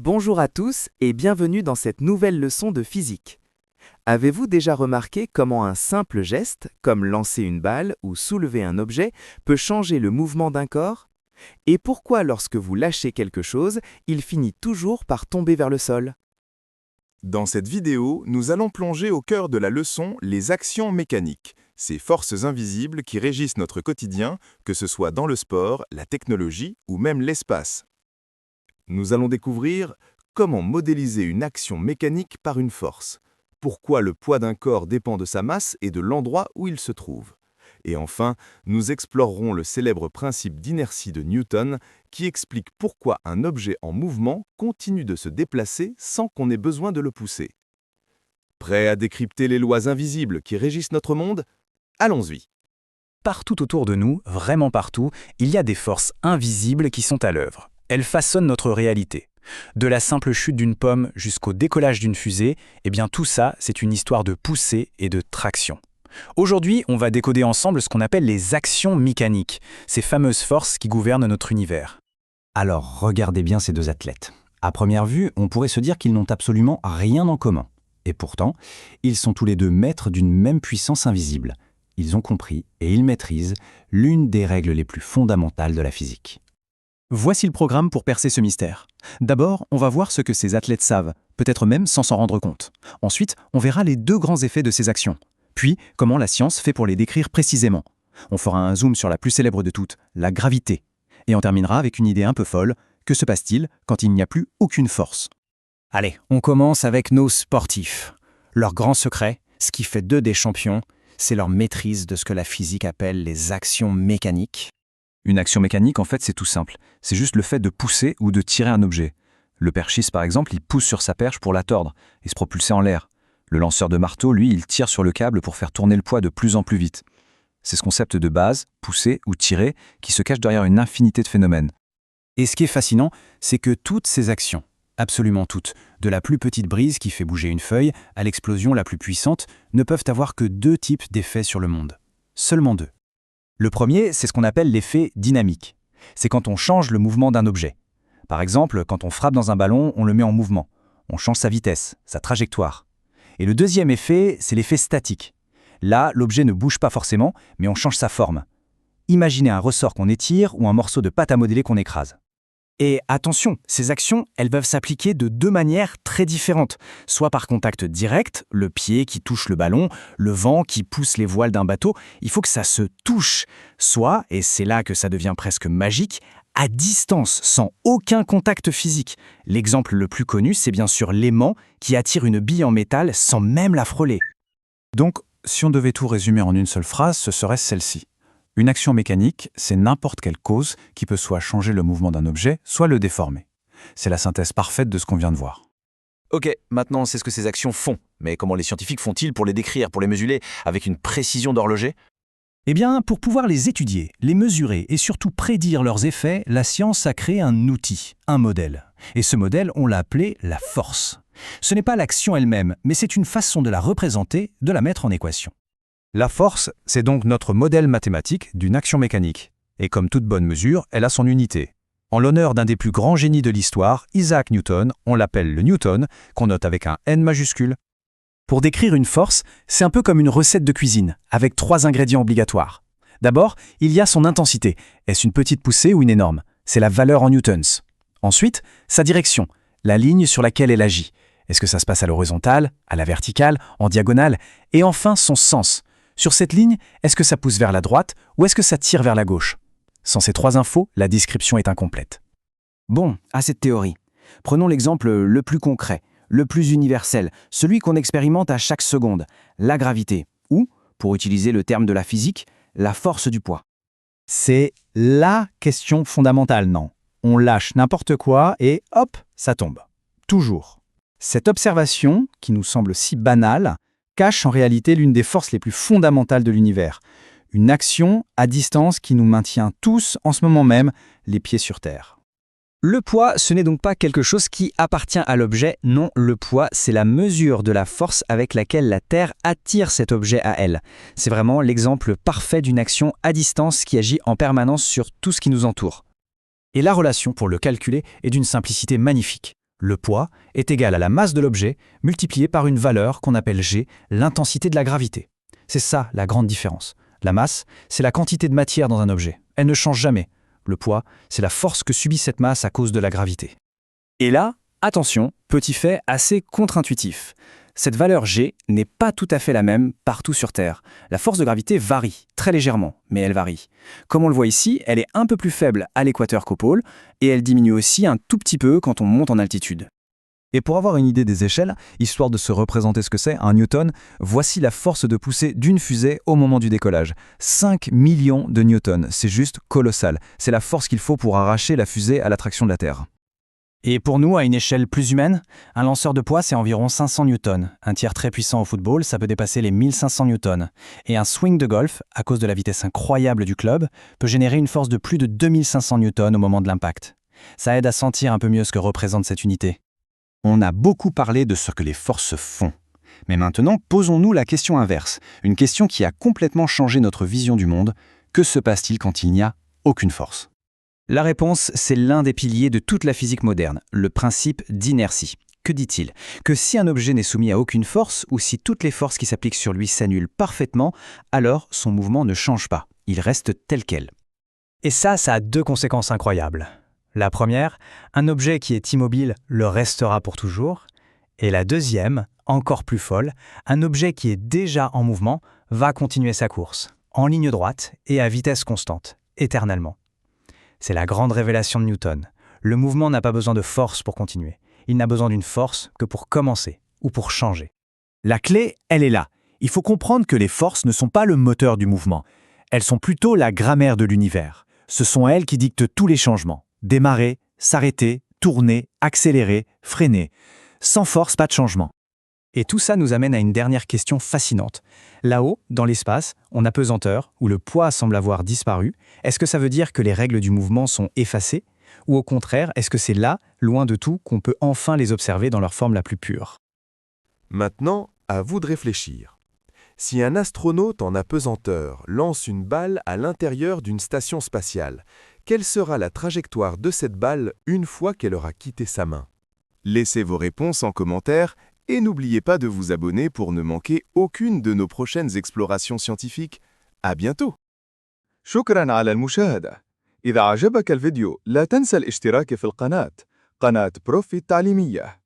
Bonjour à tous et bienvenue dans cette nouvelle leçon de physique. Avez-vous déjà remarqué comment un simple geste, comme lancer une balle ou soulever un objet, peut changer le mouvement d'un corps? Et pourquoi lorsque vous lâchez quelque chose, il finit toujours par tomber vers le sol? Dans cette vidéo, nous allons plonger au cœur de la leçon les actions mécaniques, ces forces invisibles qui régissent notre quotidien, que ce soit dans le sport, la technologie ou même l'espace. Nous allons découvrir comment modéliser une action mécanique par une force, pourquoi le poids d'un corps dépend de sa masse et de l'endroit où il se trouve. Et enfin, nous explorerons le célèbre principe d'inertie de Newton qui explique pourquoi un objet en mouvement continue de se déplacer sans qu'on ait besoin de le pousser. Prêt à décrypter les lois invisibles qui régissent notre monde? Allons-y. Partout autour de nous, vraiment partout, il y a des forces invisibles qui sont à l'œuvre. Elles façonnent notre réalité. De la simple chute d'une pomme jusqu'au décollage d'une fusée, eh bien tout ça, c'est une histoire de poussée et de traction. Aujourd'hui, on va décoder ensemble ce qu'on appelle les actions mécaniques, ces fameuses forces qui gouvernent notre univers. Alors, regardez bien ces deux athlètes. À première vue, on pourrait se dire qu'ils n'ont absolument rien en commun. Et pourtant, ils sont tous les deux maîtres d'une même puissance invisible. Ils ont compris et ils maîtrisent l'une des règles les plus fondamentales de la physique. Voici le programme pour percer ce mystère. D'abord, on va voir ce que ces athlètes savent, peut-être même sans s'en rendre compte. Ensuite, on verra les deux grands effets de ces actions. Puis, comment la science fait pour les décrire précisément. On fera un zoom sur la plus célèbre de toutes, la gravité. Et on terminera avec une idée un peu folle. Que se passe-t-il quand il n'y a plus aucune force? Allez, on commence avec nos sportifs. Leur grand secret, ce qui fait d'eux des champions, c'est leur maîtrise de ce que la physique appelle les actions mécaniques. Une action mécanique, en fait, c'est tout simple. C'est juste le fait de pousser ou de tirer un objet. Le perchiste, par exemple, il pousse sur sa perche pour la tordre et se propulser en l'air. Le lanceur de marteau, lui, il tire sur le câble pour faire tourner le poids de plus en plus vite. C'est ce concept de base, pousser ou tirer, qui se cache derrière une infinité de phénomènes. Et ce qui est fascinant, c'est que toutes ces actions, absolument toutes, de la plus petite brise qui fait bouger une feuille à l'explosion la plus puissante, ne peuvent avoir que deux types d'effets sur le monde. Seulement deux. Le premier, c'est ce qu'on appelle l'effet dynamique. C'est quand on change le mouvement d'un objet. Par exemple, quand on frappe dans un ballon, on le met en mouvement. On change sa vitesse, sa trajectoire. Et le deuxième effet, c'est l'effet statique. Là, l'objet ne bouge pas forcément, mais on change sa forme. Imaginez un ressort qu'on étire ou un morceau de pâte à modeler qu'on écrase. Et attention, ces actions, elles peuvent s'appliquer de deux manières très différentes. Soit par contact direct, le pied qui touche le ballon, le vent qui pousse les voiles d'un bateau, il faut que ça se touche. Soit, et c'est là que ça devient presque magique, à distance, sans aucun contact physique. L'exemple le plus connu, c'est bien sûr l'aimant qui attire une bille en métal sans même la frôler. Donc, si on devait tout résumer en une seule phrase, ce serait celle-ci. Une action mécanique, c'est n'importe quelle cause qui peut soit changer le mouvement d'un objet, soit le déformer. C'est la synthèse parfaite de ce qu'on vient de voir. Ok, maintenant on sait ce que ces actions font, mais comment les scientifiques font-ils pour les décrire, pour les mesurer avec une précision d'horloger? Eh bien, pour pouvoir les étudier, les mesurer et surtout prédire leurs effets, la science a créé un outil, un modèle. Et ce modèle, on l'a appelé la force. Ce n'est pas l'action elle-même, mais c'est une façon de la représenter, de la mettre en équation. La force, c'est donc notre modèle mathématique d'une action mécanique. Et comme toute bonne mesure, elle a son unité. En l'honneur d'un des plus grands génies de l'histoire, Isaac Newton, on l'appelle le Newton, qu'on note avec un N majuscule. Pour décrire une force, c'est un peu comme une recette de cuisine, avec 3 ingrédients obligatoires. D'abord, il y a son intensité. Est-ce une petite poussée ou une énorme? C'est la valeur en newtons. Ensuite, sa direction, la ligne sur laquelle elle agit. Est-ce que ça se passe à l'horizontale, à la verticale, en diagonale? Et enfin, son sens. Sur cette ligne, est-ce que ça pousse vers la droite ou est-ce que ça tire vers la gauche? Sans ces 3 infos, la description est incomplète. Bon, à cette théorie. Prenons l'exemple le plus concret, le plus universel, celui qu'on expérimente à chaque seconde, la gravité, ou, pour utiliser le terme de la physique, la force du poids. C'est la question fondamentale, non? On lâche n'importe quoi et hop, ça tombe. Toujours. Cette observation, qui nous semble si banale, cache en réalité l'une des forces les plus fondamentales de l'univers. Une action à distance qui nous maintient tous, en ce moment même, les pieds sur terre. Le poids, ce n'est donc pas quelque chose qui appartient à l'objet. Non, le poids, c'est la mesure de la force avec laquelle la Terre attire cet objet à elle. C'est vraiment l'exemple parfait d'une action à distance qui agit en permanence sur tout ce qui nous entoure. Et la relation, pour le calculer, est d'une simplicité magnifique. Le poids est égal à la masse de l'objet multiplié par une valeur qu'on appelle G, l'intensité de la gravité. C'est ça la grande différence. La masse, c'est la quantité de matière dans un objet. Elle ne change jamais. Le poids, c'est la force que subit cette masse à cause de la gravité. Et là, attention, petit fait assez contre-intuitif. Cette valeur G n'est pas tout à fait la même partout sur Terre. La force de gravité varie, très légèrement, mais elle varie. Comme on le voit ici, elle est un peu plus faible à l'équateur qu'au pôle, et elle diminue aussi un tout petit peu quand on monte en altitude. Et pour avoir une idée des échelles, histoire de se représenter ce que c'est, un newton, voici la force de poussée d'une fusée au moment du décollage. 5 millions de newtons, c'est juste colossal. C'est la force qu'il faut pour arracher la fusée à l'attraction de la Terre. Et pour nous, à une échelle plus humaine, un lanceur de poids, c'est environ 500 newtons. Un tir très puissant au football, ça peut dépasser les 1500 newtons. Et un swing de golf, à cause de la vitesse incroyable du club, peut générer une force de plus de 2500 newtons au moment de l'impact. Ça aide à sentir un peu mieux ce que représente cette unité. On a beaucoup parlé de ce que les forces font. Mais maintenant, posons-nous la question inverse, une question qui a complètement changé notre vision du monde. Que se passe-t-il quand il n'y a aucune force ? La réponse, c'est l'un des piliers de toute la physique moderne, le principe d'inertie. Que dit-il? Que si un objet n'est soumis à aucune force, ou si toutes les forces qui s'appliquent sur lui s'annulent parfaitement, alors son mouvement ne change pas, il reste tel quel. Et ça a deux conséquences incroyables. La première, un objet qui est immobile le restera pour toujours. Et la deuxième, encore plus folle, un objet qui est déjà en mouvement va continuer sa course, en ligne droite et à vitesse constante, éternellement. C'est la grande révélation de Newton. Le mouvement n'a pas besoin de force pour continuer. Il n'a besoin d'une force que pour commencer ou pour changer. La clé, elle est là. Il faut comprendre que les forces ne sont pas le moteur du mouvement. Elles sont plutôt la grammaire de l'univers. Ce sont elles qui dictent tous les changements. Démarrer, s'arrêter, tourner, accélérer, freiner. Sans force, pas de changement. Et tout ça nous amène à une dernière question fascinante. Là-haut, dans l'espace, on a pesanteur, où le poids semble avoir disparu. Est-ce que ça veut dire que les règles du mouvement sont effacées? Ou au contraire, est-ce que c'est là, loin de tout, qu'on peut enfin les observer dans leur forme la plus pure? Maintenant, à vous de réfléchir. Si un astronaute en apesanteur lance une balle à l'intérieur d'une station spatiale, quelle sera la trajectoire de cette balle une fois qu'elle aura quitté sa main? Laissez vos réponses en commentaire et n'oubliez pas de vous abonner pour ne manquer aucune de nos prochaines explorations scientifiques. À bientôt! شكراً على المشاهدة. إذا عجبك الفيديو لا تنسى الاشتراك في القناة، قناة بروفي التعليمية.